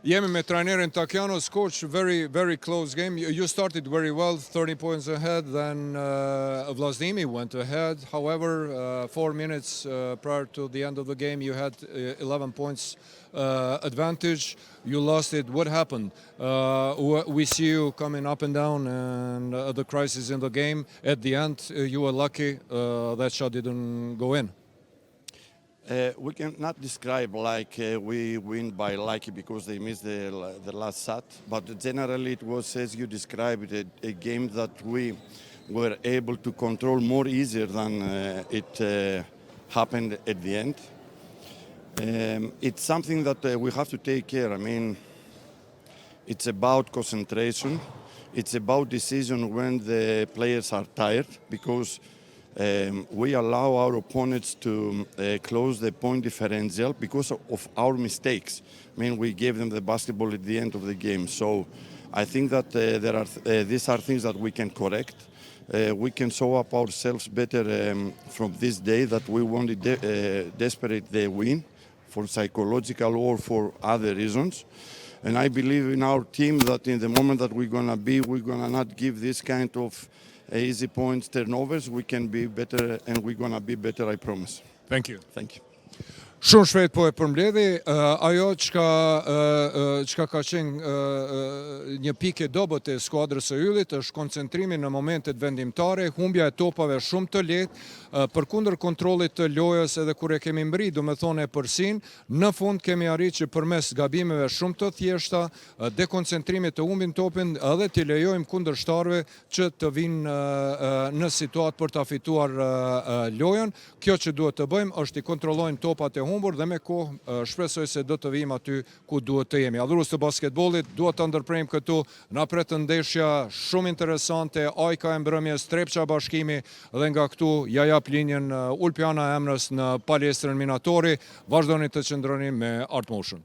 Jemi me trajnerin Takianos. Coach, very close game. You started very well, 30 points ahead, then Vlasdimi went ahead. However, 4 minutes prior to the end of the game, you had 11 points advantage. You lost it. What happened? We see you coming up and down and the crisis in the game. At the end, you were lucky that shot didn't go in. We cannot describe like we win by lucky because they missed the last shot, but generally it was, as you described, a game that we were able to control more easier than it happened at the end. It's something that we have to take care. I mean, it's about concentration. It's about decision when the players are tired, because we allow our opponents to close the point differential because of our mistakes. I mean, we gave them the basketball at the end of the game. So I think that these are things that we can correct. We can show up ourselves better from this day, that we wanted desperate the win for psychological or for other reasons. And I believe in our team that in the moment that we're gonna not give this kind of easy points, turnovers. We can be better and we're gonna be better, I promise. Thank you. Thank you. Shumë shpejt po e përmbledhi, ajo çka ka qenë një pikë e dobët e skuadrës së Yllit është koncentrimi në momentet vendimtare, humbja e topave shumë të lehtë, përkundër kontrollit të lojës edhe kur e kemi mbri, do me thonë e përsin, në fund kemi arritur që përmes gabimeve shumë të thjeshta, dekoncentrimit të humbin topin edhe t'i lejojmë kundërshtarëve që të vinë në situatë për ta fituar lojën. Kjo që duhet të bëjmë është i kontrollojmë topat e humbur dhe me kohë shpresoj se do të vijmë aty ku duhet të jemi. Adhurues të basketbollit, duhet të ndërprejmë këtu, na pret ndeshja shumë interesante, Ajka e mbrëmjes, Trepça Bashkimi dhe nga këtu ja jap linjën Ulpiana Emrës në palestrën Minatori. Vazhdoni të qëndroni me Art Motion.